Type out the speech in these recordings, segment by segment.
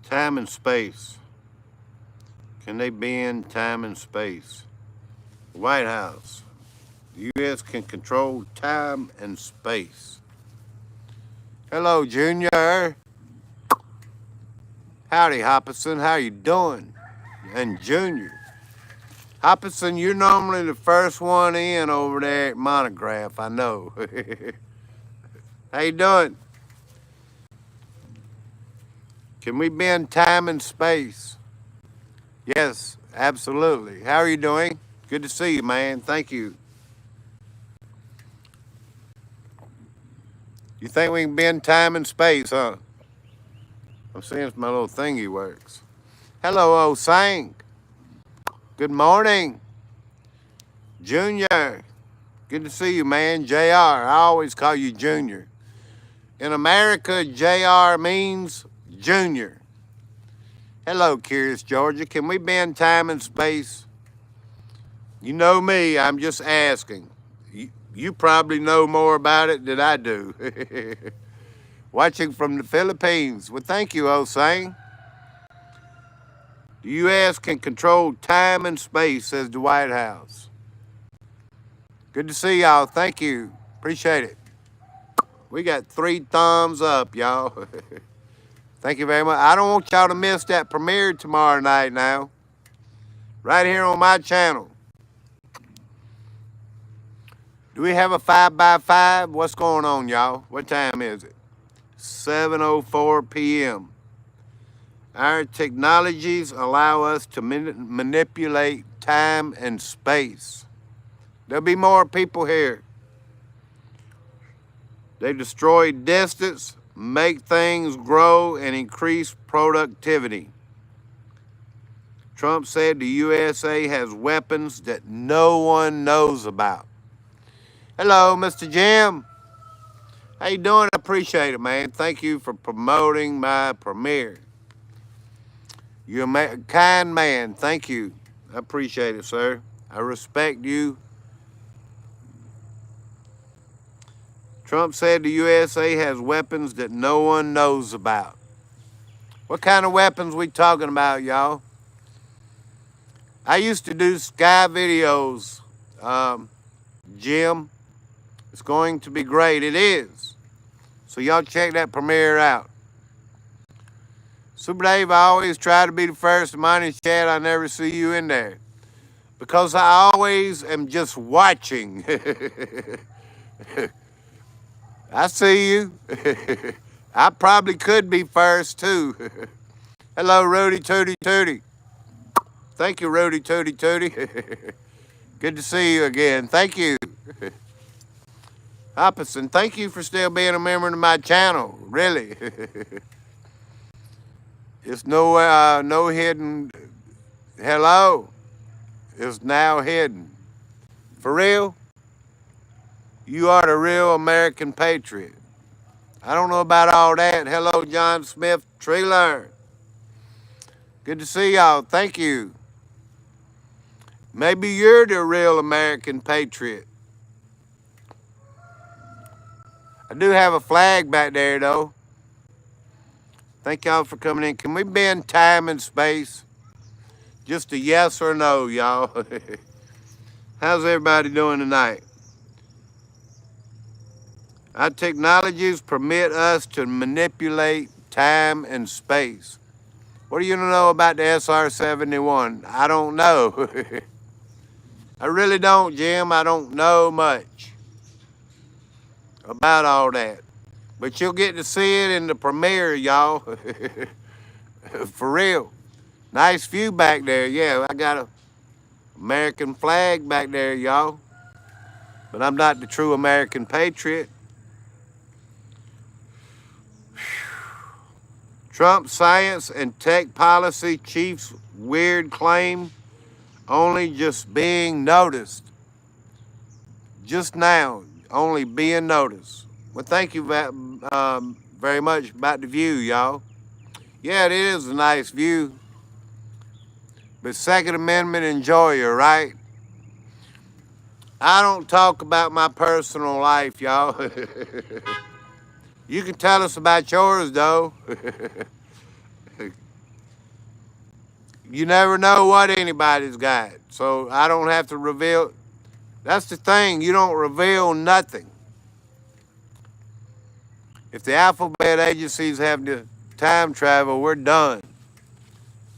Time and space. Can they bend time and space? The White House. The U.S. can control time and space. Hello, Junior. Howdy, Hopperson. How you doing? And Junior. Hopperson, you're normally the first one in over there at Monograph, I know. How you doing? Can we bend time and space? Yes, absolutely. How are you doing? Good to see you, man. Thank you. You think we can bend time and space, huh? I'm seeing if my little thingy works. Hello, Osang. Good morning. Junior. Good to see you, man. JR. I always call you Junior. In America, JR means Junior. Hello, Curious Georgia. Can we bend time and space? You know me, I'm just asking. You probably know more about it than I do. Watching from the Philippines. Well, thank you, Osang. The U.S. can control time and space, says the White House. Good to see y'all. Thank you. Appreciate it. We got 3 thumbs up, y'all. Thank you very much. I don't want y'all to miss that premiere tomorrow night now. Right here on my channel. Do we have a 5x5? What's going on, y'all? What time is it? 7:04 p.m. Our technologies allow us to manipulate time and space. There'll be more people here. They destroy distance, make things grow, and increase productivity. Trump said the USA has weapons that no one knows about. Hello, Mr. Jim. How you doing? I appreciate it, man. Thank you for promoting my premiere. You're a kind man. Thank you. I appreciate it, sir. I respect you. Trump said the USA has weapons that no one knows about. What kind of weapons we talking about, y'all? I used to do sky videos, Jim. It's going to be great. It is. So y'all check that premiere out. Super Dave, I always try to be the first. Mine is Chad. I never see you in there. Because I always am just watching. I see you. I probably could be first, too. Hello, Rudy Tootie Tootie. Thank you, Rudy Tootie Tootie. Good to see you again. Thank you. Hopperson, thank you for still being a member of my channel. Really. It's no hidden. Hello. It's now hidden. For real? You are the real American patriot. I don't know about all that. Hello, John Smith Trailer. Good to see y'all. Thank you. Maybe you're the real American patriot. I do have a flag back there, though. Thank y'all for coming in. Can we bend time and space? Just a yes or no, y'all. How's everybody doing tonight? Our technologies permit us to manipulate time and space. What do you know about the SR-71? I don't know. I really don't, Jim. I don't know much about all that. But you'll get to see it in the premiere, y'all. For real. Nice view back there. Yeah, I got a American flag back there, y'all. But I'm not the true American patriot. Trump science and tech policy chief's weird claim only just being noticed. Just now, only being noticed. Well, thank you very much about the view, y'all. Yeah, it is a nice view. But Second Amendment enjoyer, right? I don't talk about my personal life, y'all. You can tell us about yours, though. You never know what anybody's got. So I don't have to reveal. That's the thing. You don't reveal nothing. If the alphabet agencies have the time travel, we're done.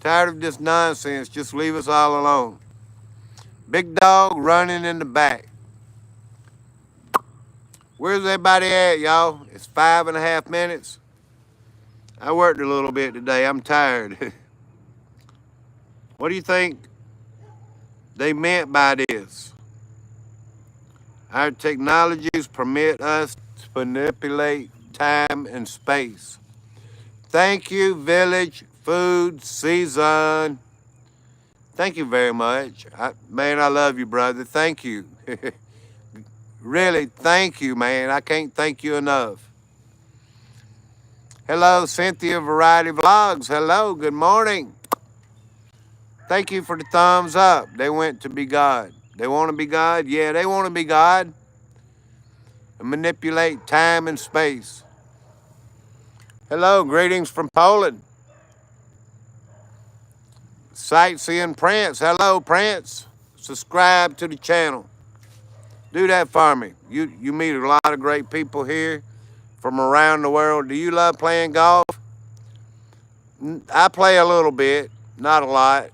Tired of this nonsense. Just leave us all alone. Big dog running in the back. Where's everybody at, y'all? It's 5.5 minutes. I worked a little bit today. I'm tired. What do you think they meant by this? Our technologies permit us to manipulate time and space. Thank you, Village Food Season. Thank you very much. Man, I love you, brother. Thank you. Really, thank you, man. I can't thank you enough. Hello, Cynthia Variety Vlogs. Hello, good morning. Thank you for the thumbs up. They went to be God. They want to be God? Yeah, they want to be God. And manipulate time and space. Hello, greetings from Poland. Sightseeing Prince. Hello, Prince. Subscribe to the channel. Do that for me. You meet a lot of great people here from around the world. Do you love playing golf? I play a little bit, not a lot.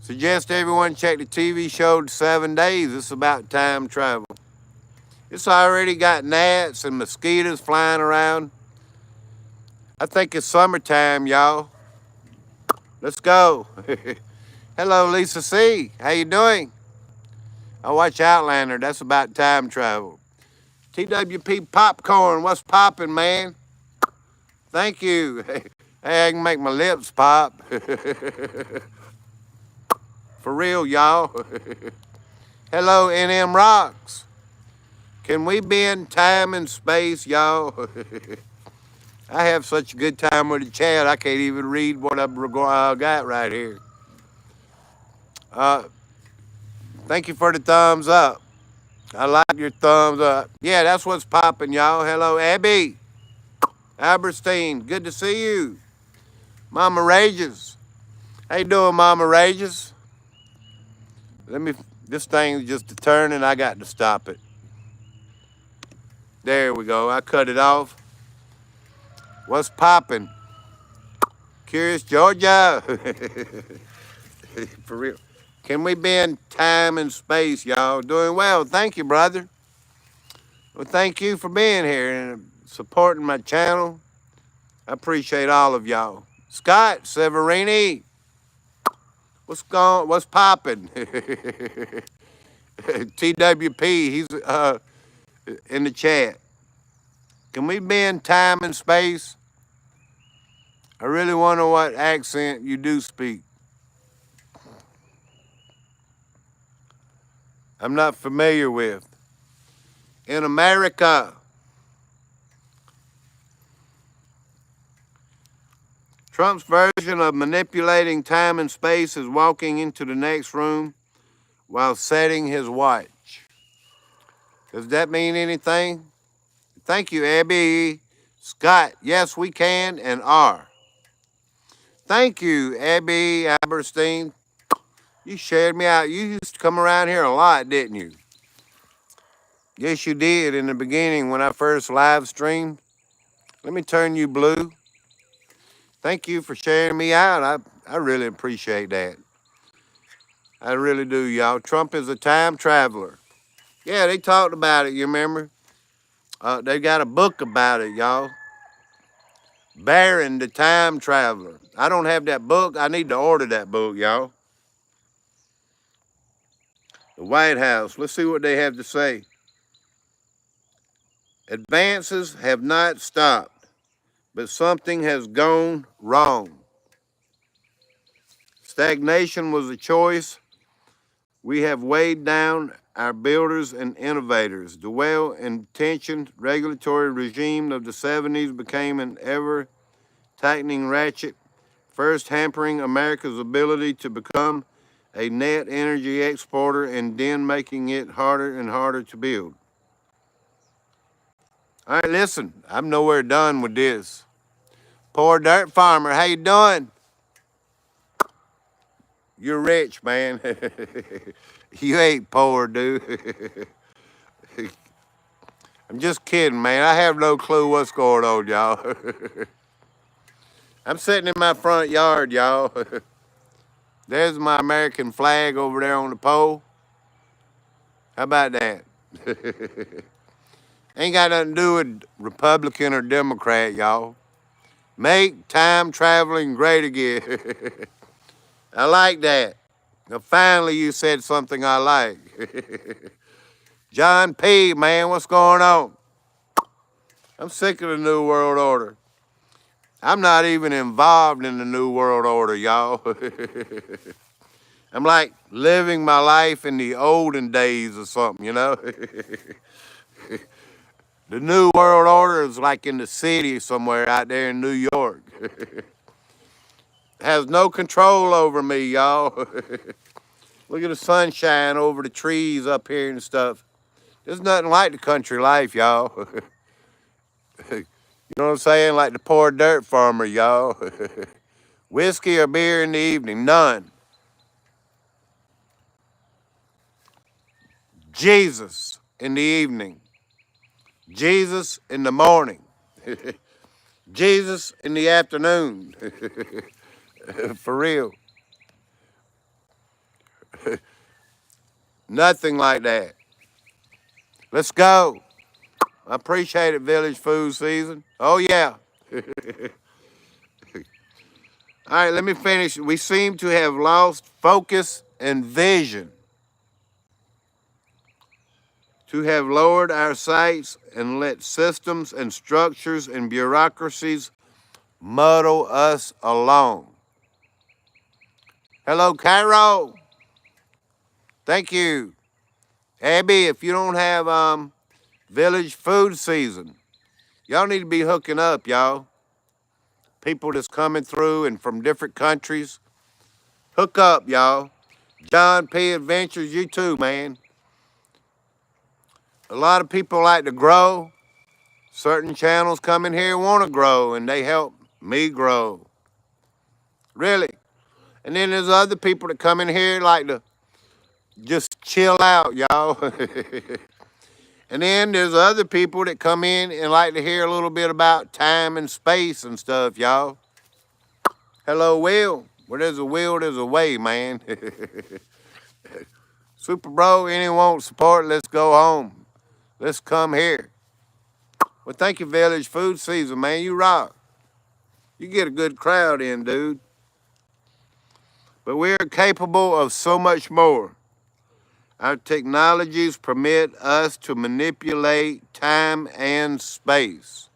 Suggest everyone check the TV show 7 Days. It's about time travel. It's already got gnats and mosquitoes flying around. I think it's summertime, y'all. Let's go. Hello, Lisa C. How you doing? I watch Outlander. That's about time travel. TWP Popcorn. What's popping, man? Thank you. Hey, I can make my lips pop. For real, y'all. Hello, NM Rocks. Can we be in time and space, y'all? I have such a good time with the chat, I can't even read what I've got right here. Thank you for the thumbs up. I like your thumbs up. Yeah, that's what's popping, y'all. Hello, Abby. Aberstein, good to see you. Mama Rages. How you doing, Mama Rages? This thing's just a turn and I got to stop it. There we go, I cut it off. What's popping? Curious Georgia. For real. Can we be in time and space, y'all? Doing well. Thank you, brother. Well, thank you for being here and supporting my channel. I appreciate all of y'all. Scott Severini. What's popping? TWP, he's in the chat. Can we be in time and space? I really wonder what accent you do speak. I'm not familiar with. In America. Trump's version of manipulating time and space is walking into the next room while setting his watch. Does that mean anything? Thank you, Abby. Scott, yes, we can and are. Thank you, Abby Aberstein. You shared me out. You used to come around here a lot, didn't you? Yes, you did in the beginning when I first live streamed. Let me turn you blue. Thank you for sharing me out. I really appreciate that. I really do, y'all. Trump is a time traveler. Yeah, they talked about it, you remember? They got a book about it, y'all. Barron, the Time Traveler. I don't have that book. I need to order that book, y'all. The White House. Let's see what they have to say. Advances have not stopped, but something has gone wrong. Stagnation was a choice. We have weighed down our builders and innovators. The well-intentioned regulatory regime of the 70s became an ever-tightening ratchet, first hampering America's ability to become a net energy exporter and then making it harder and harder to build. All right, listen, I'm nowhere done with this. Poor dirt farmer, how you doing? You're rich, man. You ain't poor, dude. I'm just kidding, man. I have no clue what's going on, y'all. I'm sitting in my front yard, y'all. There's my American flag over there on the pole. How about that? Ain't got nothing to do with Republican or Democrat, y'all. Make time traveling great again. I like that. Now, finally, you said something I like. John P., man, what's going on? I'm sick of the New World Order. I'm not even involved in the New World Order, y'all. I'm like living my life in the olden days or something, you know? The New World Order is like in the city somewhere out there in New York. Has no control over me, y'all. Look at the sunshine over the trees up here and stuff. There's nothing like the country life, y'all. You know what I'm saying? Like the poor dirt farmer, y'all. Whiskey or beer in the evening? None. Jesus in the evening. Jesus in the morning. Jesus in the afternoon. For real. Nothing like that. Let's go. I appreciate it, Village Food Season. Oh, yeah. All right, let me finish. We seem to have lost focus and vision, to have lowered our sights and let systems and structures and bureaucracies muddle us along. Hello, Cairo. Thank you. Abby, if you don't have Village Food Season, y'all need to be hooking up, y'all. People that's coming through and from different countries. Hook up, y'all. John P. Adventures, you too, man. A lot of people like to grow. Certain channels come in here and want to grow, and they help me grow. Really. And then there's other people that come in here like to just chill out, y'all. And then there's other people that come in and like to hear a little bit about time and space and stuff, y'all. Hello, Will. Where there's a will, there's a way, man. Super Bro, anyone want support, let's go home. Let's come here. Well, thank you, Village Food Season, man. You rock. You get a good crowd in, dude. But we're capable of so much more. Our technologies permit us to manipulate time and space.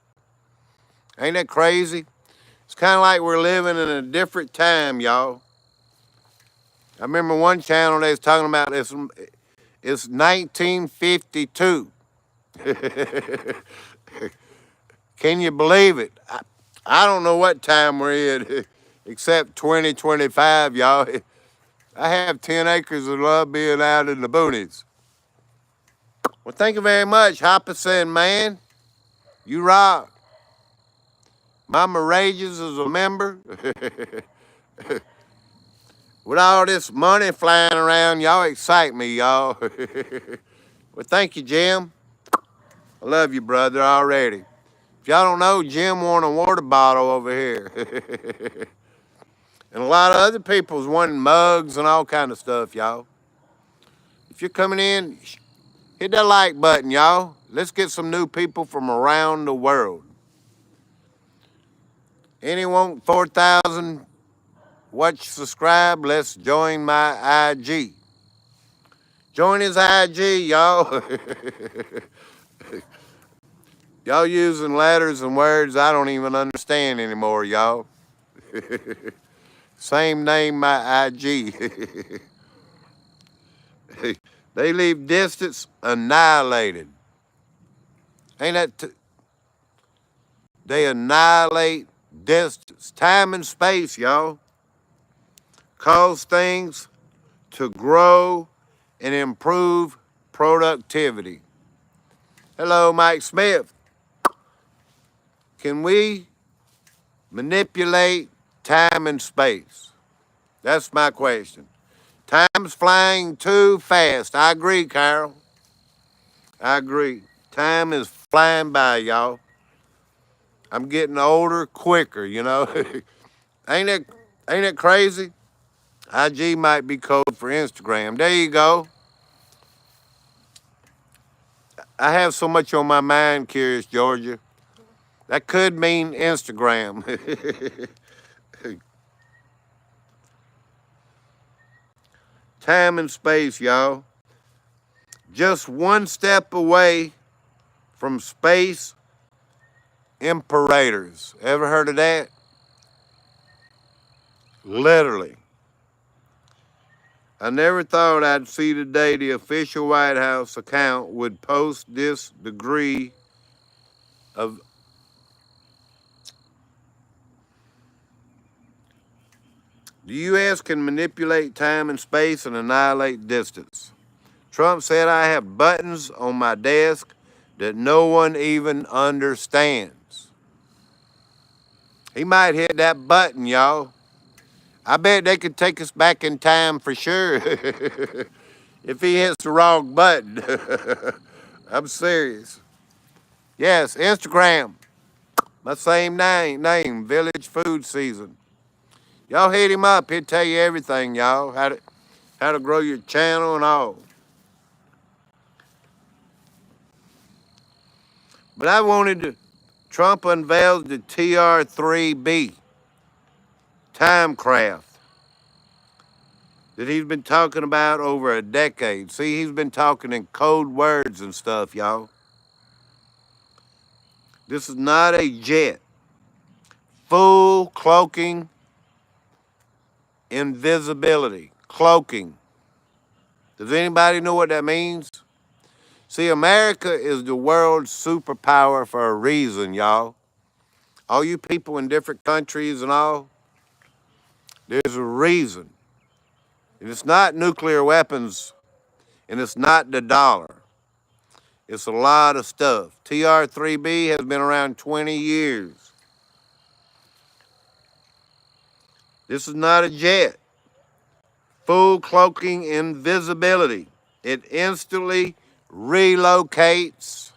Ain't that crazy? It's kind of like we're living in a different time, y'all. I remember one channel they was talking about this. It's 1952. Can you believe it? I don't know what time we're in, except 2025, y'all. I have 10 acres of love being out in the boonies. Well, thank you very much, Hopperson, man. You rock. Mama Rages is a member. With all this money flying around, y'all excite me, y'all. Well, thank you, Jim. I love you, brother, already. If y'all don't know, Jim won a water bottle over here. And a lot of other people's wanting mugs and all kind of stuff, y'all. If you're coming in, hit that like button, y'all. Let's get some new people from around the world. Anyone 4,000 watch, subscribe, let's join my IG. Join his IG, y'all. Y'all using letters and words I don't even understand anymore, y'all. Same name, my IG. They leave distance annihilated. Ain't that... They annihilate distance, time and space, y'all. Cause things to grow and improve productivity. Hello, Mike Smith. Can we manipulate time and space? That's my question. Time's flying too fast. I agree, Carol. I agree. Time is flying by, y'all. I'm getting older quicker, you know. ain't it ain't it crazy? IG might be code for Instagram. There you go. I have so much on my mind, Curious Georgia. That could mean Instagram. Time and space, y'all. Just one step away from space imperators. Ever heard of that? Literally. I never thought I'd see the day the official White House account would post this degree of the U.S. can manipulate time and space and annihilate distance. Trump said I have buttons on my desk that no one even understands. He might hit that button, y'all. I bet they could take us back in time for sure if he hits the wrong button. I'm serious. Yes, Instagram. My same name, Village Food Season. Y'all hit him up. He'll tell you everything, y'all. How to grow your channel and all. But I wanted to, Trump unveils the TR-3B, Timecraft, that he's been talking about over a decade. See, he's been talking in code words and stuff, y'all. This is not a jet. Full cloaking, invisibility, cloaking. Does anybody know what that means? See, America is the world's superpower for a reason, y'all. All you people in different countries and all, there's a reason. And it's not nuclear weapons, and it's not the dollar. It's a lot of stuff. TR-3B has been around 20 years. This is not a jet. Full cloaking invisibility. It instantly relocates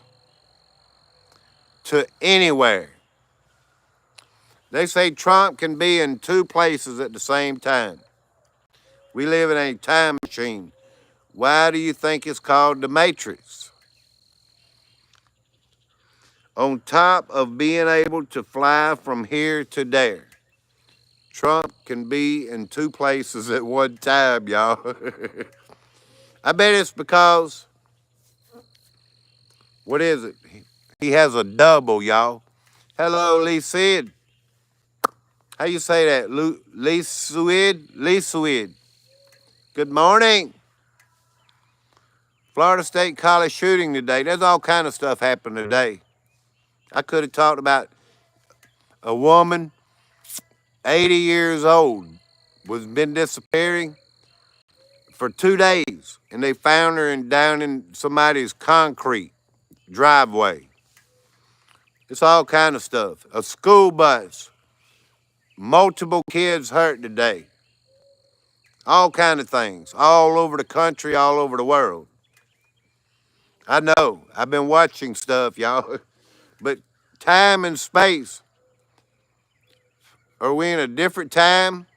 to anywhere. They say Trump can be in two places at the same time. We live in a time machine. Why do you think it's called the Matrix? On top of being able to fly from here to there, Trump can be in two places at one time, y'all. I bet it's because, what is it? He has a double, y'all. Hello, Lee Sid. How you say that? Lee Suid? Lee Suid. Good morning. Florida State College shooting today. There's all kind of stuff happened today. I could have talked about a woman, 80 years old, was been disappearing for 2 days, and they found her down in somebody's concrete driveway. It's all kind of stuff. A school bus, multiple kids hurt today. All kind of things, all over the country, all over the world. I know. I've been watching stuff, y'all. But time and space. Are we in a different time?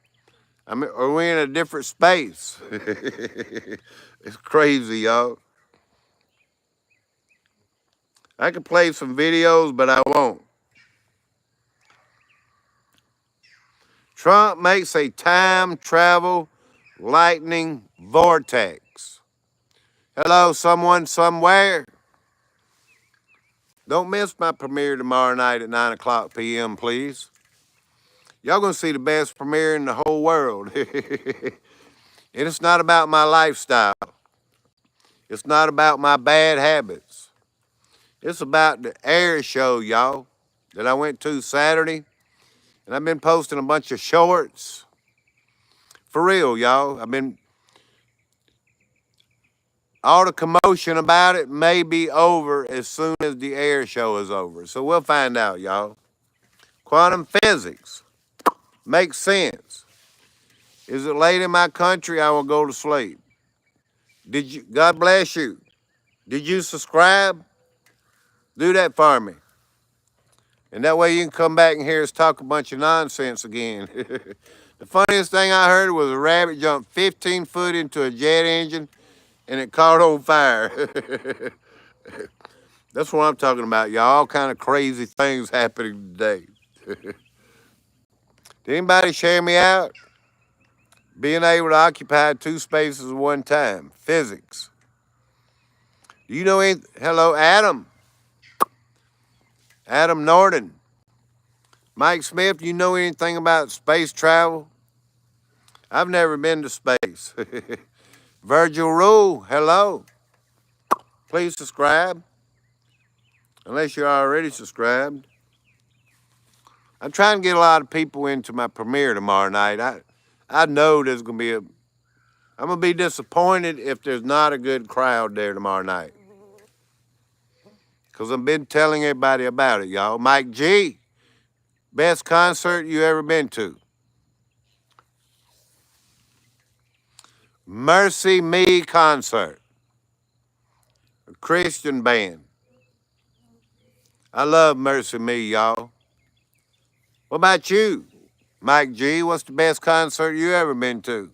I mean, are we in a different space? It's crazy, y'all. I could play some videos, but I won't. Trump makes a time travel lightning vortex. Hello, someone somewhere. Don't miss my premiere tomorrow night at 9 o'clock p.m., please. Y'all gonna see the best premiere in the whole world. And it's not about my lifestyle. It's not about my bad habits. It's about the air show, y'all, that I went to Saturday. And I've been posting a bunch of shorts. For real, y'all. All the commotion about it may be over as soon as the air show is over. So we'll find out, y'all. Quantum physics makes sense. Is it late in my country? I will go to sleep. Did you? God bless you. Did you subscribe? Do that for me. And that way you can come back and hear us talk a bunch of nonsense again. The funniest thing I heard was a rabbit jumped 15 foot into a jet engine and it caught on fire. That's what I'm talking about, y'all. All kind of crazy things happening today. Did anybody share me out? Being able to occupy two spaces at one time. Physics. Do you know any? Hello, Adam. Adam Norton. Mike Smith, you know anything about space travel? I've never been to space. Virgil Rule, hello. Please subscribe. Unless you're already subscribed. I'm trying to get a lot of people into my premiere tomorrow night. I know there's going to be I'm going to be disappointed if there's not a good crowd there tomorrow night. Because I've been telling everybody about it, y'all. Mike G, best concert you ever been to. Mercy Me concert. A Christian band. I love Mercy Me, y'all. What about you? Mike G, what's the best concert you ever been to?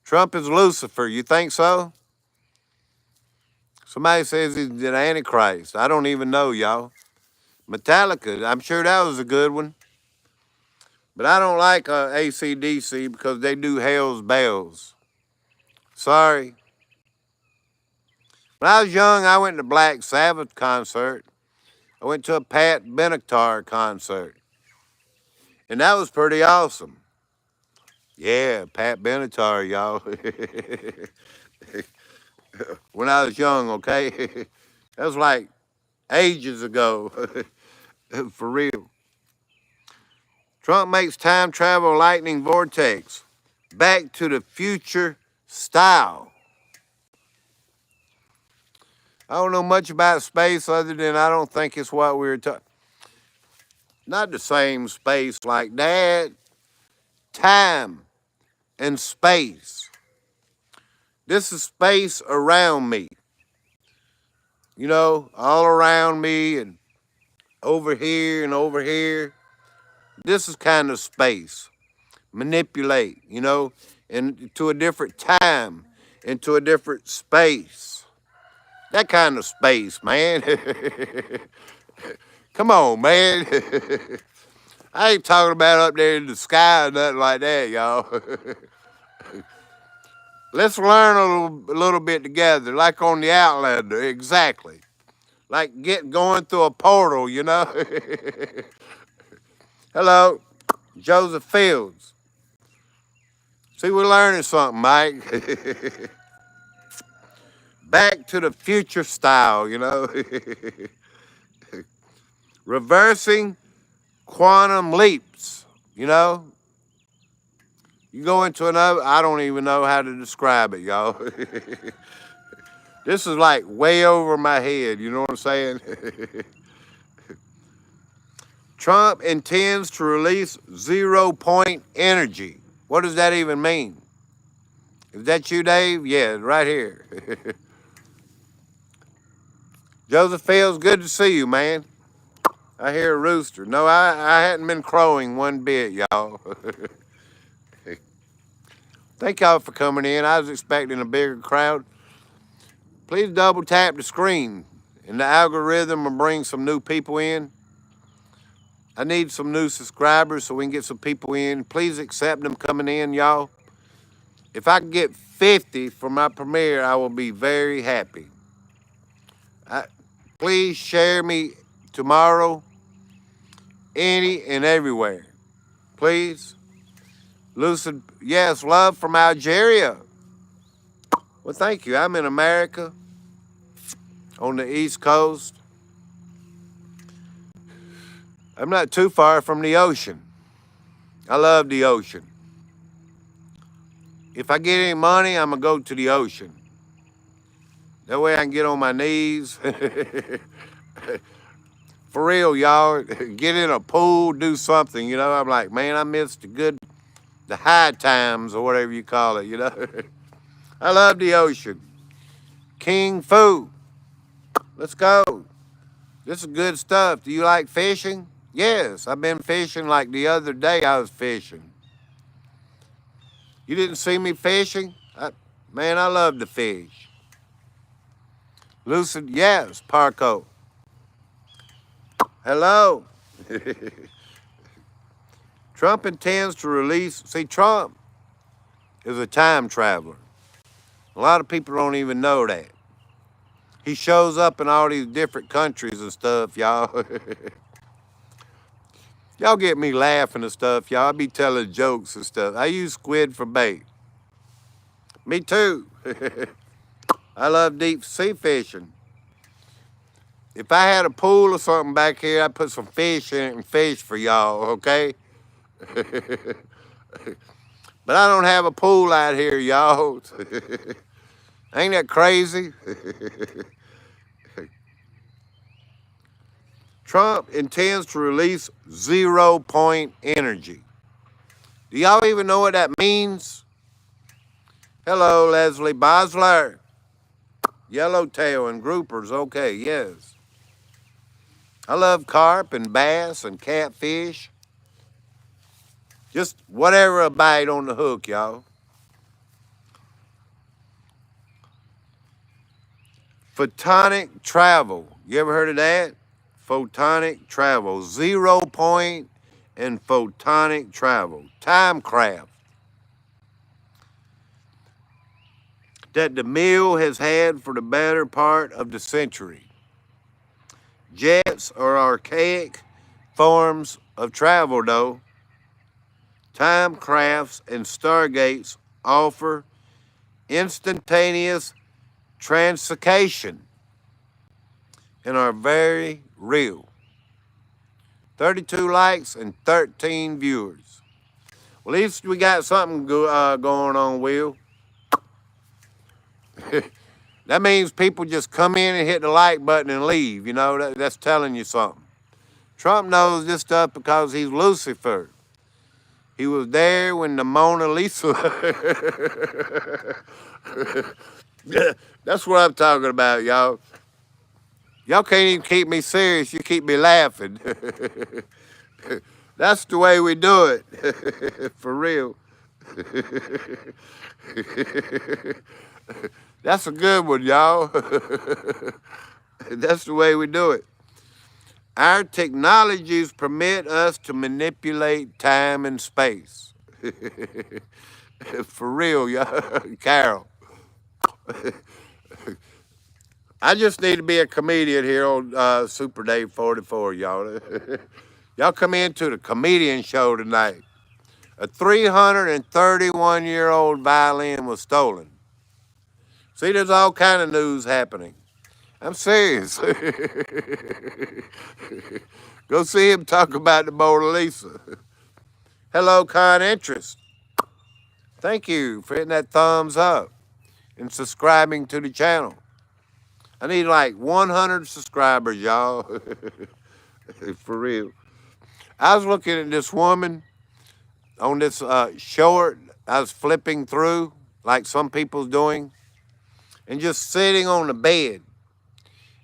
Trump is Lucifer, you think so? Somebody says he's the Antichrist. I don't even know, y'all. Metallica, I'm sure that was a good one. But I don't like AC/DC because they do Hell's Bells. Sorry. When I was young, I went to Black Sabbath concert. I went to a Pat Benatar concert. And that was pretty awesome. Yeah, Pat Benatar, y'all. When I was young, okay? That was like ages ago. For real. Trump makes time travel lightning vortex. Back to the future style. I don't know much about space other than I don't think it's what we were talking. Not the same space like that. Time and space. This is space around me. You know, all around me and over here and over here. This is kind of space. Manipulate, you know, into a different time, into a different space. That kind of space, man. Come on, man. I ain't talking about up there in the sky or nothing like that, y'all. Let's learn a little bit together, like on the Outlander, exactly. Like going through a portal, you know? Hello, Joseph Fields. See, we're learning something, Mike. Back to the future style, you know? Reversing quantum leaps, you know? You go into another, I don't even know how to describe it, y'all. This is like way over my head, you know what I'm saying? Trump intends to release 0-point energy. What does that even mean? Is that you, Dave? Yeah, right here. Joseph Fields, good to see you, man. I hear a rooster. No, I hadn't been crowing one bit, y'all. Thank y'all for coming in. I was expecting a bigger crowd. Please double tap the screen and the algorithm will bring some new people in. I need some new subscribers so we can get some people in. Please accept them coming in, y'all. If I can get 50 for my premiere, I will be very happy. Please share me tomorrow, any and everywhere. Please. Lucid, yes, love from Algeria. Well, thank you. I'm in America on the East Coast. I'm not too far from the ocean. I love the ocean. If I get any money, I'm going to go to the ocean. That way I can get on my knees. For real, y'all, get in a pool, do something, you know. I'm like, man, I missed the high times or whatever you call it, you know. I love the ocean. King Fu, let's go. This is good stuff. Do you like fishing? Yes, I've been fishing like the other day I was fishing. You didn't see me fishing? Man, I love to fish. Lucid, yes, Parco. Hello. Trump intends to release, see, Trump is a time traveler. A lot of people don't even know that. He shows up in all these different countries and stuff, y'all. Y'all get me laughing and stuff, y'all. I be telling jokes and stuff. I use squid for bait. Me too. I love deep sea fishing. If I had a pool or something back here, I'd put some fish in it and fish for y'all, okay? But I don't have a pool out here, y'all. Ain't that crazy? Trump intends to release 0 point energy. Do y'all even know what that means? Hello, Leslie Bosler. Yellowtail and groupers, okay, yes. I love carp and bass and catfish. Just whatever a bite on the hook, y'all. Photonic travel. You ever heard of that? Photonic travel. 0 point and photonic travel. Time craft. That the mill has had for the better part of the century. Jets are archaic forms of travel, though. Time crafts and stargates offer instantaneous translocation and are very real. 32 likes and 13 viewers. Well, at least we got something going on, Will. That means people just come in and hit the like button and leave. You know, that's telling you something. Trump knows this stuff because he's Lucifer. He was there when the Mona Lisa. That's what I'm talking about, y'all. Y'all can't even keep me serious. You keep me laughing. That's the way we do it. For real. That's a good one, y'all. That's the way we do it. Our technologies permit us to manipulate time and space. For real, y'all. Carol. I just need to be a comedian here on Super Dave 44, y'all. Y'all come into the comedian show tonight. A 331-year-old violin was stolen. See, there's all kind of news happening. I'm serious. Go see him talk about the Mona Lisa. Hello, Con Interest. Thank you for hitting that thumbs up and subscribing to the channel. I need like 100 subscribers, y'all. For real. I was looking at this woman on this short. I was flipping through like some people's doing and just sitting on the bed.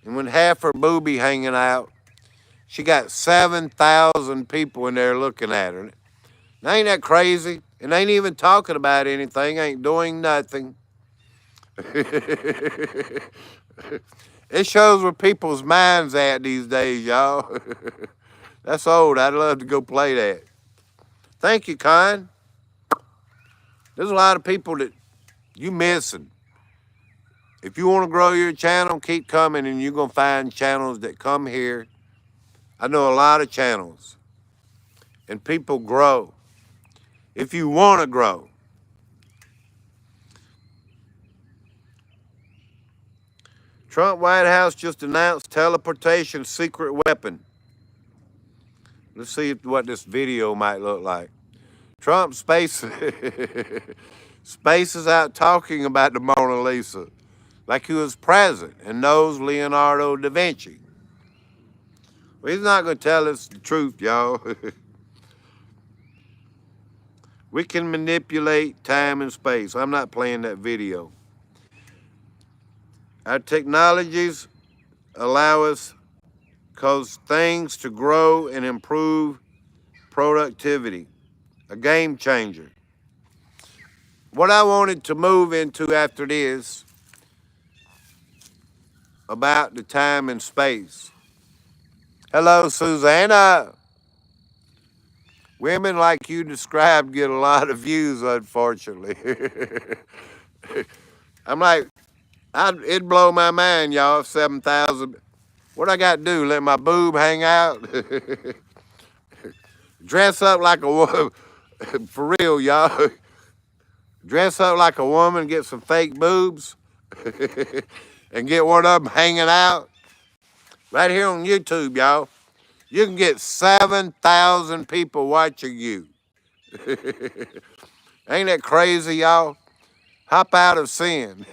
And when half her boobie hanging out, she got 7,000 people in there looking at her. Now, ain't that crazy? And ain't even talking about anything, ain't doing nothing. It shows where people's minds at these days, y'all. That's old. I'd love to go play that. Thank you, Con. There's a lot of people that you missing. If you want to grow your channel, keep coming and you're going to find channels that come here. I know a lot of channels. And people grow. If you want to grow. Trump White House just announced teleportation secret weapon. Let's see what this video might look like. Trump spaces out talking about the Mona Lisa like he was present and knows Leonardo da Vinci. Well, he's not going to tell us the truth, y'all. We can manipulate time and space. I'm not playing that video. Our technologies allow us cause things to grow and improve productivity. A game changer. What I wanted to move into after this about the time and space. Hello, Susanna. Women like you described get a lot of views, unfortunately. I'm like, it'd blow my mind, y'all, if 7,000. What I got to do, let my boob hang out? Dress up like a woman, for real, y'all. Dress up like a woman, get some fake boobs, and get one of them hanging out. Right here on YouTube, y'all. You can get 7,000 people watching you. Ain't that crazy, y'all? Hop out of sin.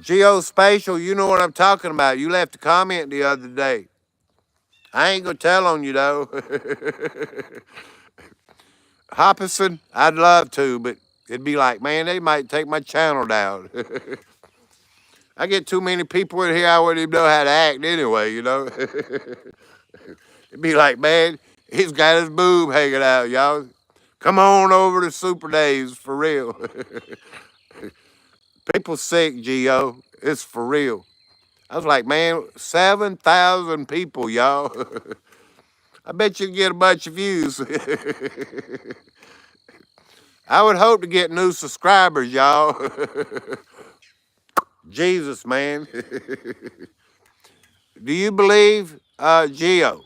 Geospatial, you know what I'm talking about. You left a comment the other day. I ain't gonna tell on you though. Hopperson, I'd love to, but it'd be like, man, they might take my channel down. I get too many people in here, I wouldn't even know how to act anyway, you know? It'd be like, man, he's got his boob hanging out, y'all. Come on over to Super Days, for real. People sick, Geo. It's for real. I was like, man, 7,000 people, y'all. I bet you can get a bunch of views. I would hope to get new subscribers, y'all. Jesus, man. Do you believe, Geo,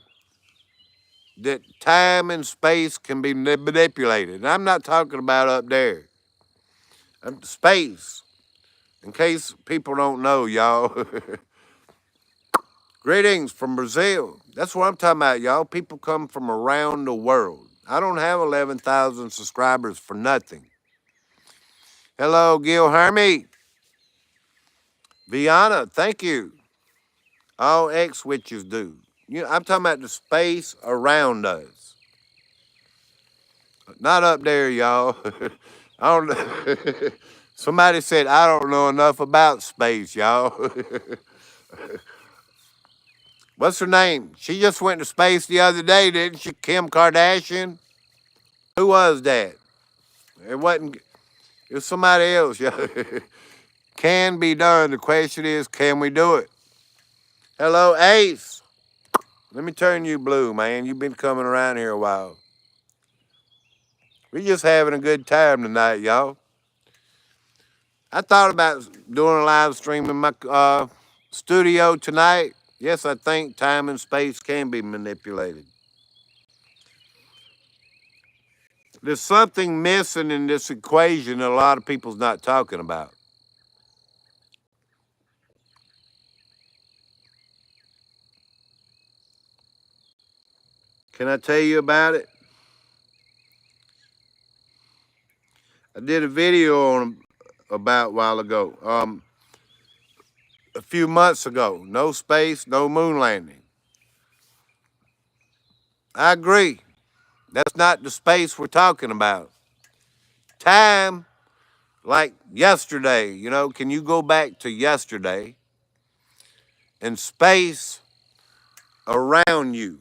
that time and space can be manipulated? And I'm not talking about up there. Space. In case people don't know, y'all. Greetings from Brazil. That's what I'm talking about, y'all. People come from around the world. I don't have 11,000 subscribers for nothing. Hello, Gil Hermy. Viana, thank you. All ex-witches do. I'm talking about the space around us. Not up there, y'all. I don't. Somebody said I don't know enough about space, y'all. What's her name? She just went to space the other day, didn't she? Kim Kardashian? Who was that? It wasn't. It was somebody else. Can be done. The question is, can we do it? Hello, Ace. Let me turn you blue, man. You've been coming around here a while. We just having a good time tonight, y'all. I thought about doing a live stream in my studio tonight. Yes, I think time and space can be manipulated. There's something missing in this equation that a lot of people's not talking about. Can I tell you about it? I did a video on about a while ago, a few months ago. No space, no moon landing. I agree. That's not the space we're talking about. Time, like yesterday, can you go back to yesterday? And space around you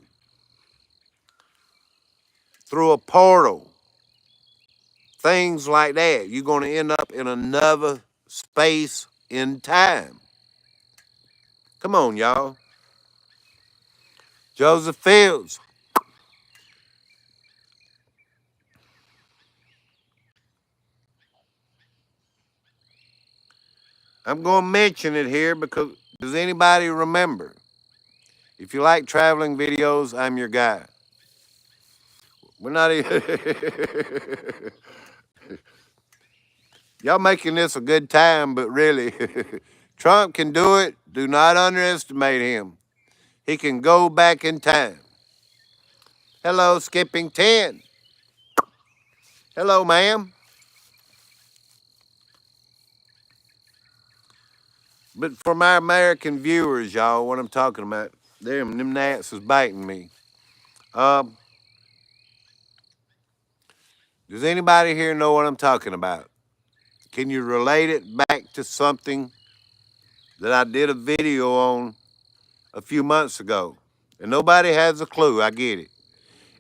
through a portal, things like that. You're going to end up in another space in time. Come on, y'all. Joseph Fields. I'm going to mention it here because does anybody remember? If you like traveling videos, I'm your guy. We're not even. Y'all making this a good time, but really, Trump can do it. Do not underestimate him. He can go back in time. Hello, Skipping 10. Hello, ma'am. But for my American viewers, y'all, what I'm talking about, Them gnats is biting me. Um, does anybody here know what I'm talking about? Can you relate it back to something that I did a video on a few months ago? And nobody has a clue. I get it.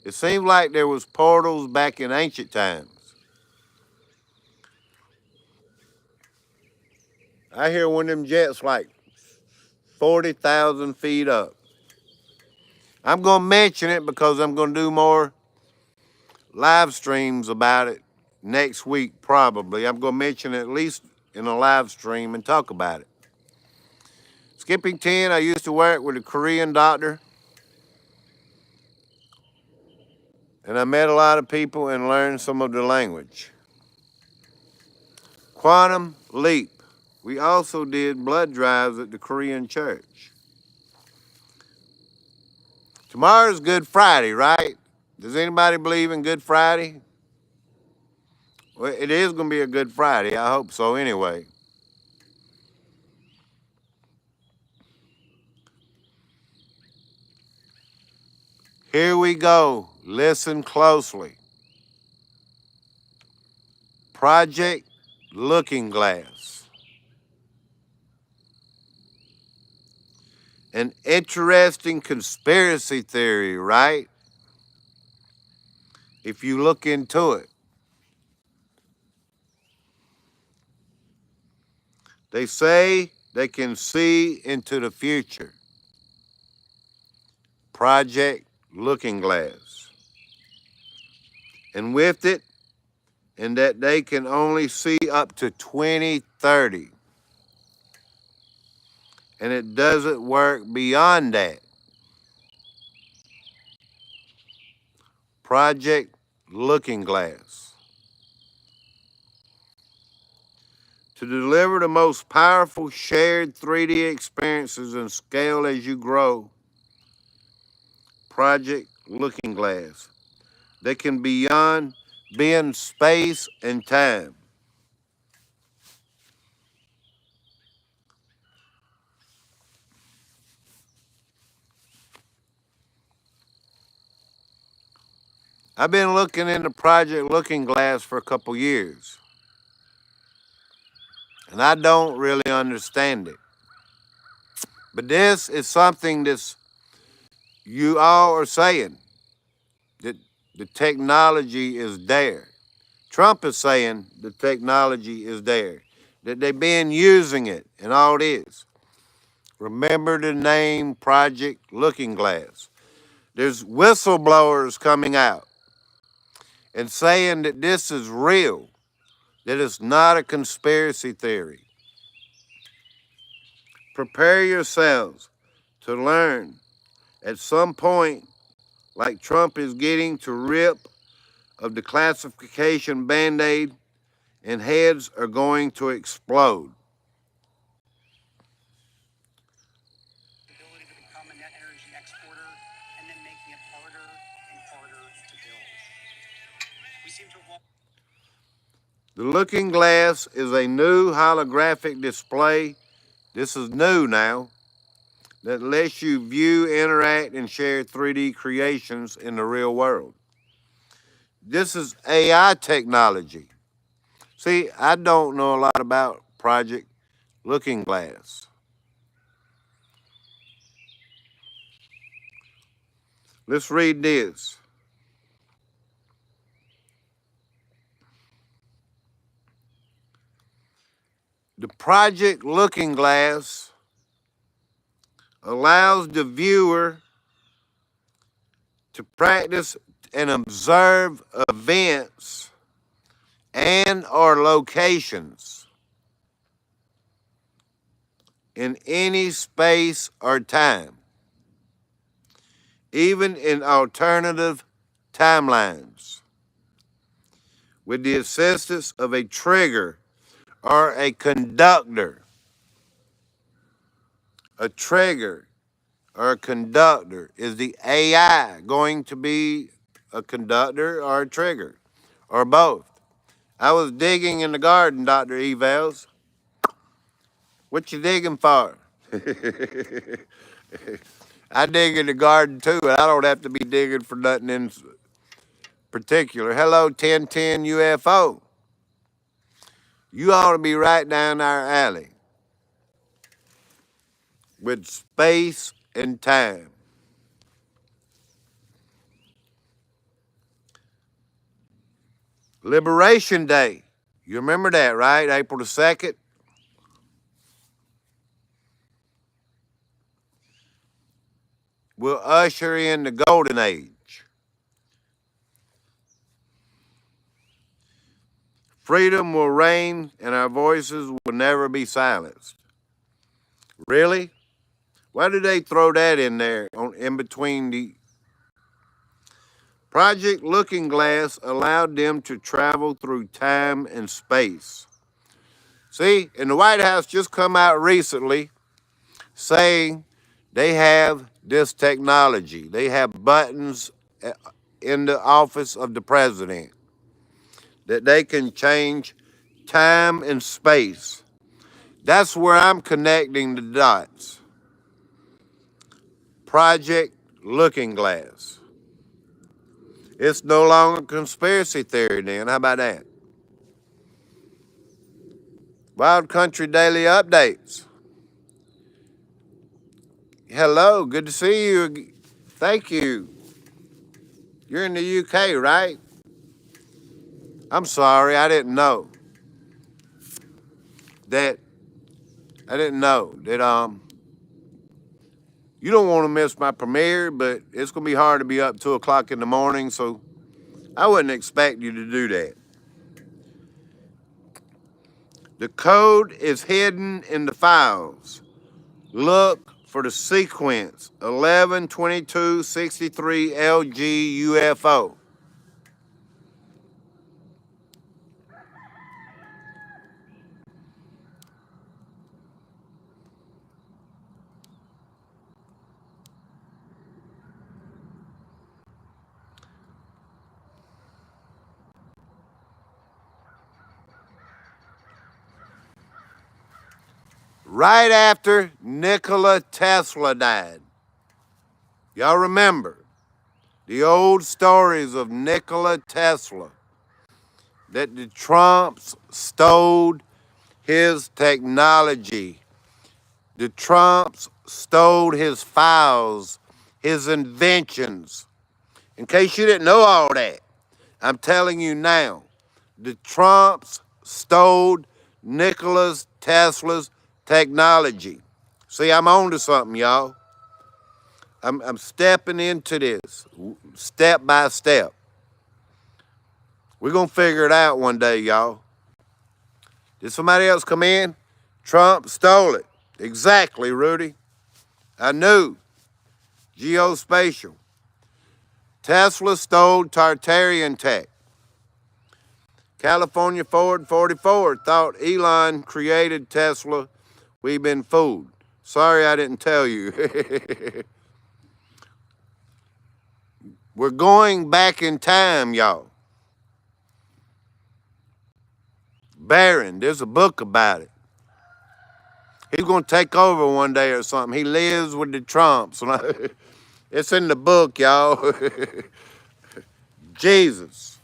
It seems like there was portals back in ancient times. I hear one of them jets like 40,000 feet up. I'm going to mention it because I'm going to do more live streams about it next week, probably. I'm going to mention it at least in a live stream and talk about it. Skipping 10, I used to work with a Korean doctor, and I met a lot of people and learned some of the language. Quantum Leap. We also did blood drives at the Korean church. Tomorrow's Good Friday, right? Does anybody believe in Good Friday? Well, it is going to be a Good Friday. I hope so anyway. Here we go. Listen closely. Project Looking Glass. An interesting conspiracy theory, right? If you look into it. They say they can see into the future. Project Looking Glass. And with it, and that they can only see up to 2030. And it doesn't work beyond that. Project Looking Glass. To deliver the most powerful shared 3D experiences and scale as you grow, Project Looking Glass. They can beyond space and time. I've been looking into Project Looking Glass for a couple years, and I don't really understand it. But this is something that you all are saying, that the technology is there. Trump is saying the technology is there, that they've been using it, and all it is. Remember the name Project Looking Glass. There's whistleblowers coming out and saying that this is real, that it's not a conspiracy theory. Prepare yourselves to learn at some point, like Trump is getting to rip of the classification band-aid, and heads are going to explode. Ability to become a net energy exporter and then making it harder and harder to build. We seem to have. The Looking Glass is a new holographic display. This is new now, that lets you view, interact, and share 3D creations in the real world. This is AI technology. See, I don't know a lot about Project Looking Glass. Let's read this. The Project Looking Glass allows the viewer to practice and observe events and or locations in any space or time, even in alternative timelines, with the assistance of a trigger or a conductor. A trigger or a conductor. Is the AI going to be a conductor or a trigger or both? I was digging in the garden, Dr. Evals. What you digging for? I dig in the garden too, and I don't have to be digging for nothing in particular. Hello, 1010 UFO. You ought to be right down our alley with space and time. Liberation Day. You remember that, right? April the 2nd? We'll usher in the golden age. Freedom will reign and our voices will never be silenced. Really? Why did they throw that in there in between the Project Looking Glass allowed them to travel through time and space. See, and the White House just come out recently saying they have this technology. They have buttons in the office of the president that they can change time and space. That's where I'm connecting the dots. Project Looking Glass. It's no longer conspiracy theory then. How about that? Wild Country Daily Updates. Hello, good to see you. Thank you. You're in the UK, right? I'm sorry, I didn't know that. You don't want to miss my premiere, but it's gonna be hard to be up 2 o'clock in the morning, so I wouldn't expect you to do that. The code is hidden in the files. Look for the sequence 112263 LG UFO. Right after Nikola Tesla died. Y'all remember the old stories of Nikola Tesla, that the Trumps stole his technology. The Trumps stole his files, his inventions. In case you didn't know all that, I'm telling you now, the Trumps stole Nikola Tesla's technology. See, I'm on to something, y'all. I'm stepping into this step by step. We're going to figure it out one day, y'all. Did somebody else come in? Trump stole it. Exactly, Rudy. I knew. Geospatial. Tesla stole Tartarian tech. California Ford 44 thought Elon created Tesla. We've been fooled. Sorry I didn't tell you. We're going back in time, y'all. Barron, there's a book about it. He's going to take over one day or something. He lives with the Trumps. It's in the book, y'all. Jesus.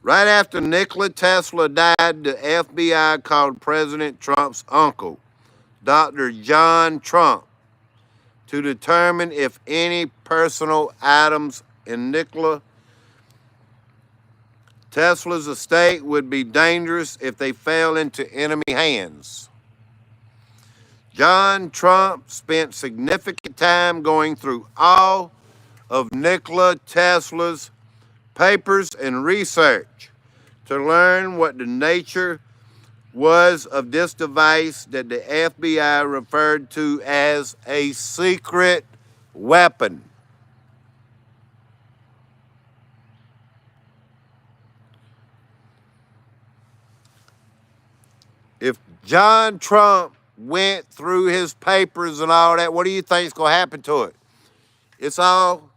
Right after Nikola Tesla died, the FBI called President Trump's uncle, Dr. John Trump, to determine if any personal items in Nikola Tesla's estate would be dangerous if they fell into enemy hands. John Trump spent significant time going through all of Nikola Tesla's papers and research to learn what the nature was of this device that the FBI referred to as a secret weapon. If John Trump went through his papers and all that, what do you think is going to happen to it? It's all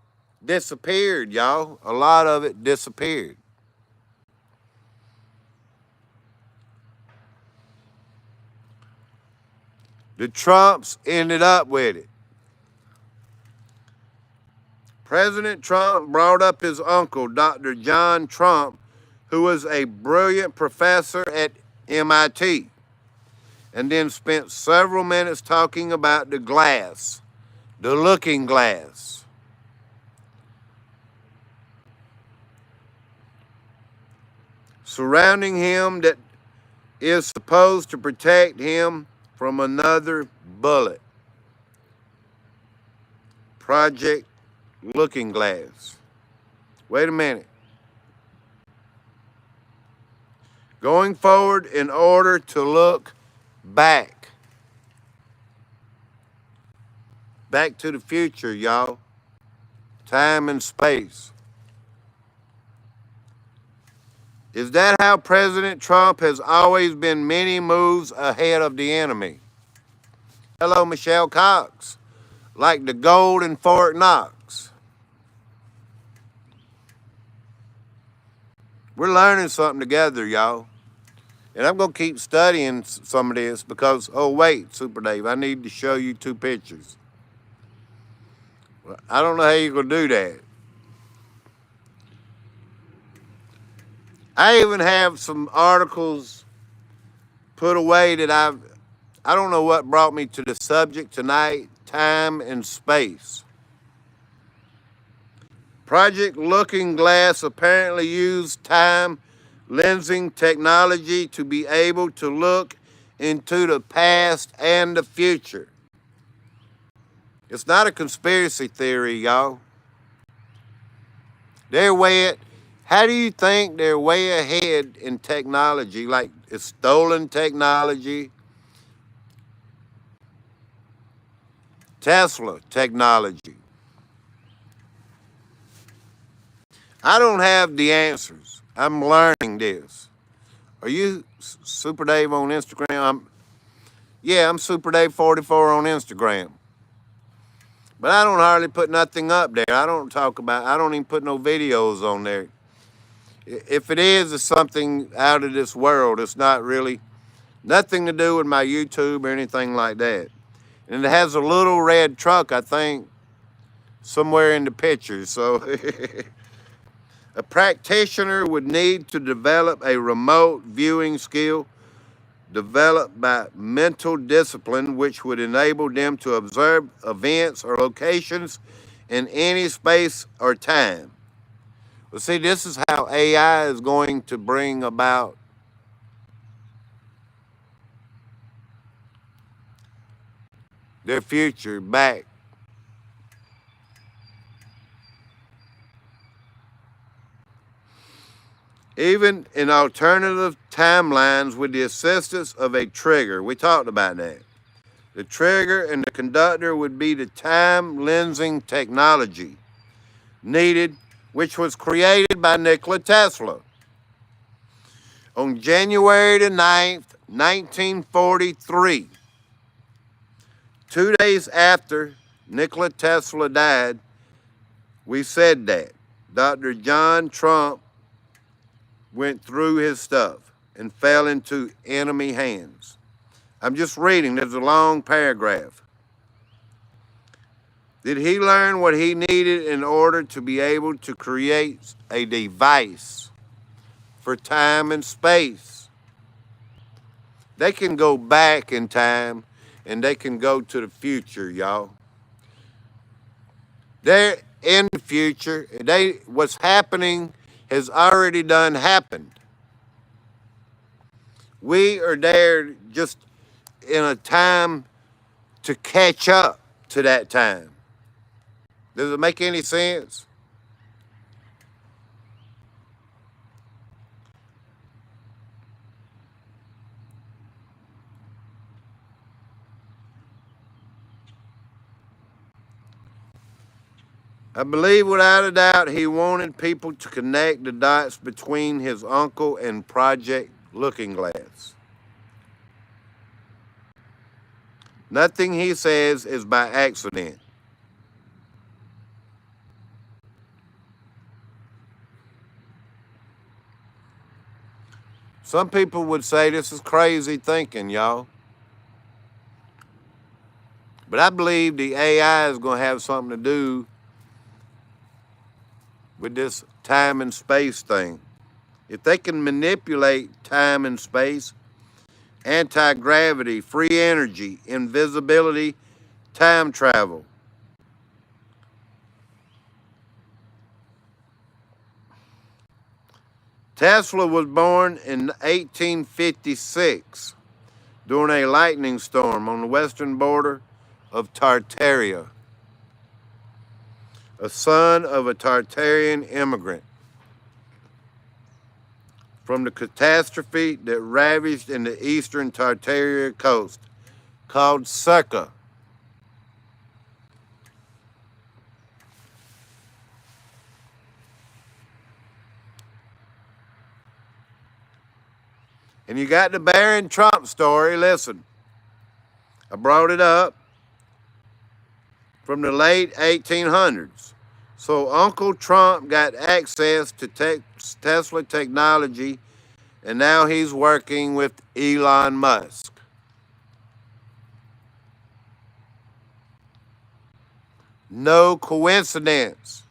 disappeared, y'all. A lot of it disappeared. The Trumps ended up with it. President Trump brought up his uncle, Dr. John Trump, who was a brilliant professor at MIT, and then spent several minutes talking about the glass, the looking glass. Surrounding him that is supposed to protect him from another bullet. Project Looking Glass. Wait a minute. Going forward in order to look back. Back to the future, y'all. Time and space. Is that how President Trump has always been many moves ahead of the enemy? Hello, Michelle Cox. Like the gold in Fort Knox. We're learning something together, y'all. And I'm going to keep studying some of this because, oh, wait, Super Dave, I need to show you two pictures. Well, I don't know how you're going to do that. I even have some articles put away that I don't know what brought me to the subject tonight, time and space. Project Looking Glass apparently used time lensing technology to be able to look into the past and the future. It's not a conspiracy theory, y'all. How do you think they're way ahead in technology? Like it's stolen technology, Tesla technology. I don't have the answers. I'm learning this. Are you Super Dave on Instagram? I'm Super Dave 44 on Instagram. But I don't hardly put nothing up there. I don't even put no videos on there. If it is, it's something out of this world. It's not really nothing to do with my YouTube or anything like that. And it has a little red truck, I think, somewhere in the picture. So a practitioner would need to develop a remote viewing skill developed by mental discipline, which would enable them to observe events or locations in any space or time. Well, see, this is how AI is going to bring about their future back. Even in alternative timelines with the assistance of a trigger. We talked about that. The trigger and the conductor would be the time lensing technology needed, which was created by Nikola Tesla. On January the 9th, 1943, 2 days after Nikola Tesla died, we said that Dr. John Trump went through his stuff and fell into enemy hands. I'm just reading, there's a long paragraph. Did he learn what he needed in order to be able to create a device for time and space? They can go back in time and they can go to the future, y'all. They're in the future. What's happening has already done happened. We are there just in a time to catch up to that time. Does it make any sense? I believe without a doubt he wanted people to connect the dots between his uncle and Project Looking Glass. Nothing he says is by accident. Some people would say this is crazy thinking, y'all. But I believe the AI is going to have something to do with this time and space thing. If they can manipulate time and space, anti-gravity, free energy, invisibility, time travel. Tesla was born in 1856 during a lightning storm on the western border of Tartaria, a son of a Tartarian immigrant. From the catastrophe that ravaged in the eastern Tartaria coast, called Succa. And you got the Barron Trump story. Listen, I brought it up from the late 1800s. So Uncle Trump got access to Tesla technology, and now he's working with Elon Musk. No coincidence.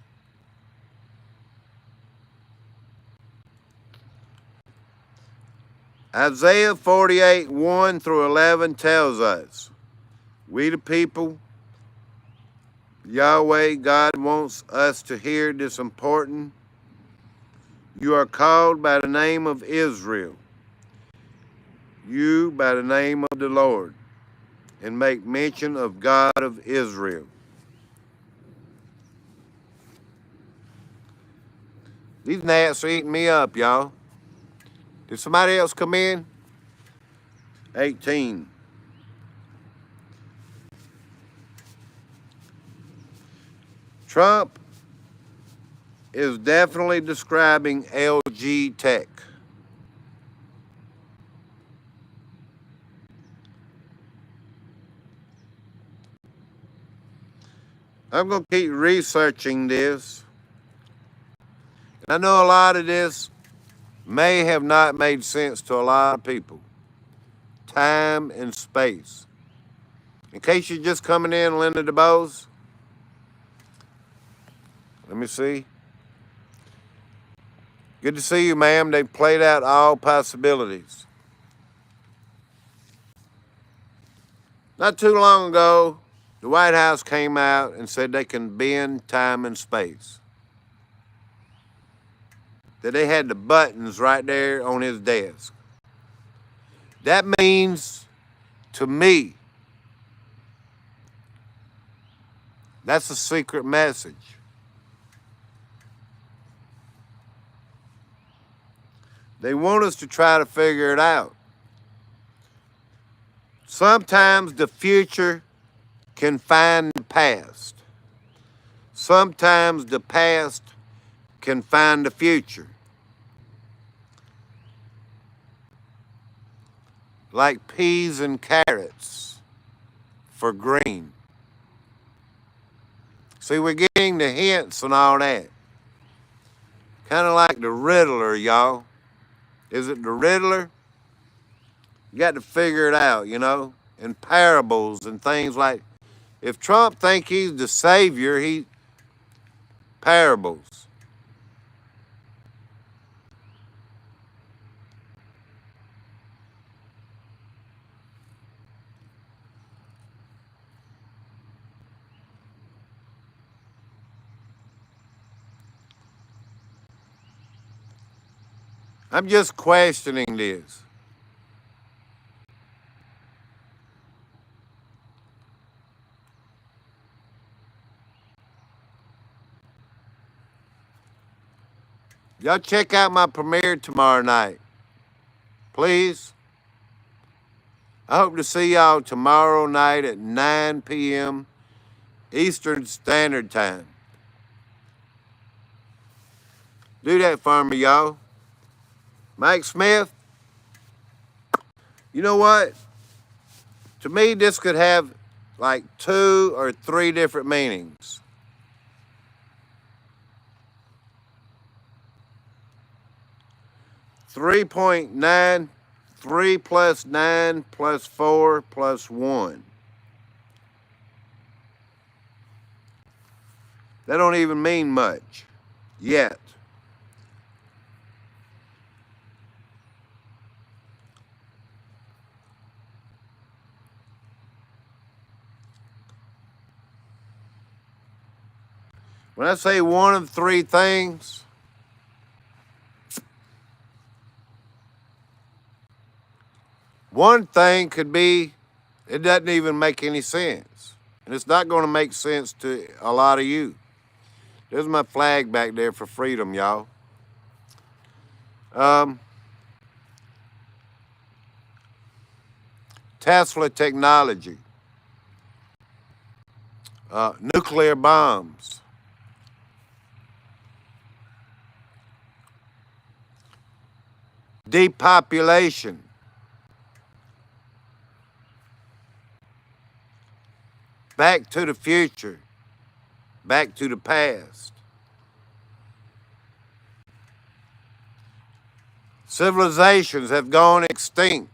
Isaiah 48, 1 through 11 tells us, we the people, Yahweh, God wants us to hear this important. You are called by the name of Israel, you by the name of the Lord, and make mention of God of Israel. These gnats are eating me up, y'all. Did somebody else come in? 18. Trump is definitely describing LG Tech. I'm going to keep researching this. I know a lot of this may have not made sense to a lot of people. Time and space. In case you're just coming in, Linda DeBose, let me see. Good to see you, ma'am. They played out all possibilities. Not too long ago, the White House came out and said they can bend time and space. That they had the buttons right there on his desk. That means, to me, that's a secret message. They want us to try to figure it out. Sometimes the future can find the past. Sometimes the past can find the future. Like peas and carrots for green. See, we're getting the hints and all that. Kind of like the Riddler, y'all. Is it the Riddler? You got to figure it out, you know, in parables and things like. If Trump think he's the savior, he parables. I'm just questioning this. Y'all check out my premiere tomorrow night. Please. I hope to see y'all tomorrow night at 9 p.m. Eastern Standard Time. Do that for me, y'all. Mike Smith, you know what? To me, this could have like 2 or 3 different meanings. .9, 3 plus 9 plus 4 plus 1. That don't even mean much yet. When I say one of three things, one thing could be it doesn't even make any sense. And it's not going to make sense to a lot of you. There's my flag back there for freedom, y'all. Tesla technology, nuclear bombs, depopulation, Back to the Future, Back to the Past. Civilizations have gone extinct.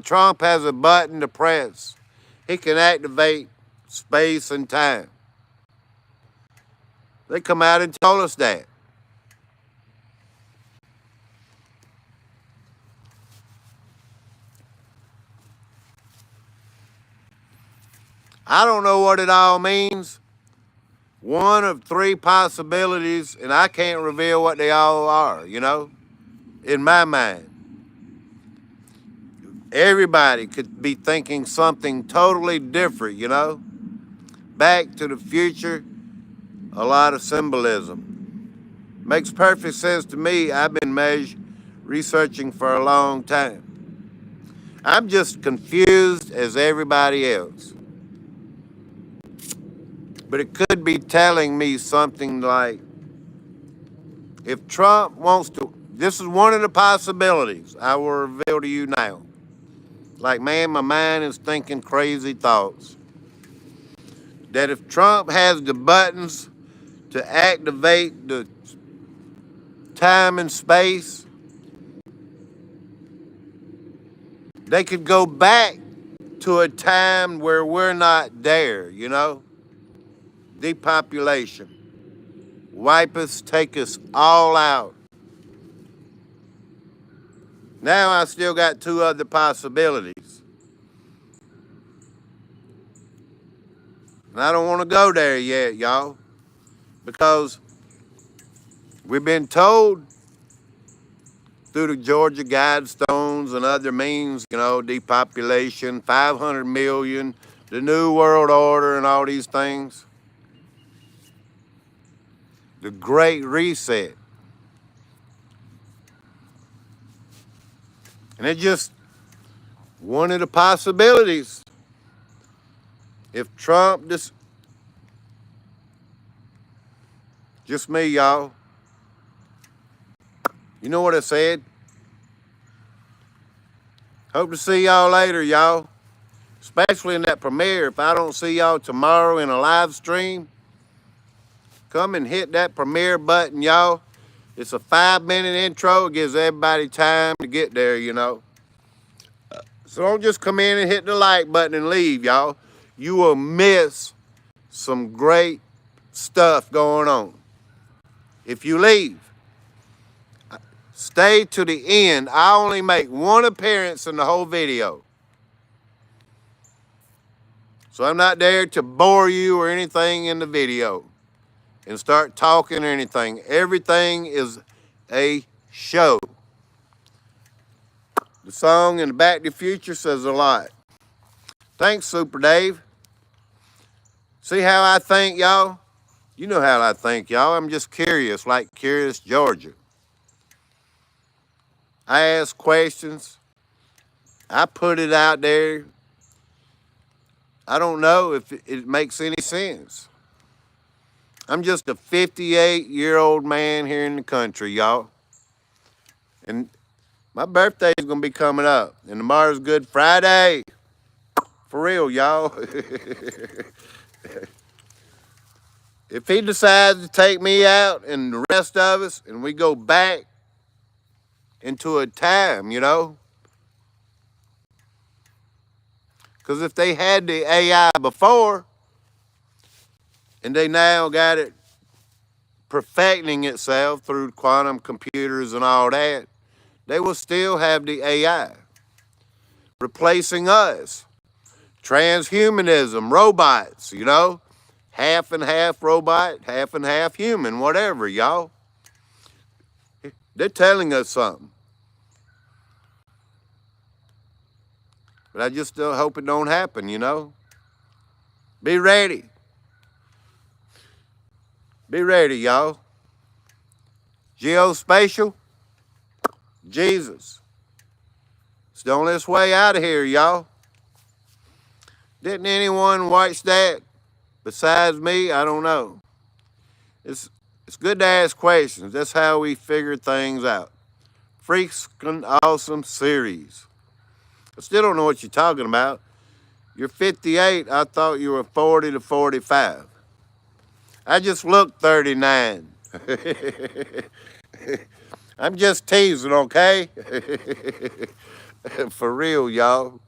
Trump has a button to press. He can activate space and time. They come out and told us that. I don't know what it all means. One of three possibilities, and I can't reveal what they all are, in my mind. Everybody could be thinking something totally different, Back to the Future, a lot of symbolism. Makes perfect sense to me. I've been researching for a long time. I'm just confused as everybody else. But it could be telling me something like, if Trump wants to, this is one of the possibilities I will reveal to you now. Like, man, my mind is thinking crazy thoughts. That if Trump has the buttons to activate the time and space, they could go back to a time where we're not there, Depopulation. Wipe us, take us all out. Now I still got two other possibilities. And I don't want to go there yet, y'all, because we've been told through the Georgia Guidestones and other means, depopulation, 500 million, the New World Order and all these things. The Great Reset. And it's just one of the possibilities. If Trump just me, y'all. You know what I said? Hope to see y'all later, y'all. Especially in that premiere. If I don't see y'all tomorrow in a live stream, come and hit that premiere button, y'all. It's a 5-minute intro. It gives everybody time to get there, So don't just come in and hit the like button and leave, y'all. You will miss some great stuff going on. If you leave, stay to the end. I only make one appearance in the whole video. So I'm not there to bore you or anything in the video and start talking or anything. Everything is a show. The song in the Back to the Future says a lot. Thanks, Super Dave. See how I think, y'all? You know how I think, y'all. I'm just curious, like Curious Georgia. I ask questions. I put it out there. I don't know if it makes any sense. I'm just a 58-year-old man here in the country, y'all. And my birthday is going to be coming up. And tomorrow's Good Friday. For real, y'all. If he decides to take me out and the rest of us, and we go back into a time, because Because if they had the AI before, and they now got it perfecting itself through quantum computers and all that, they will still have the AI replacing us. Transhumanism, robots, you know, half and half robot, half and half human, whatever, y'all. They're telling us something. But I just still hope it don't happen, you know. Be ready. Be ready, y'all. Geospatial, Jesus. It's the only way out of here, y'all. Didn't anyone watch that besides me? I don't know. It's good to ask questions. That's how we figure things out. Freaking awesome series. I still don't know what you're talking about. You're 58. I thought you were 40 to 45. I just looked 39. I'm just teasing, okay? For real, y'all.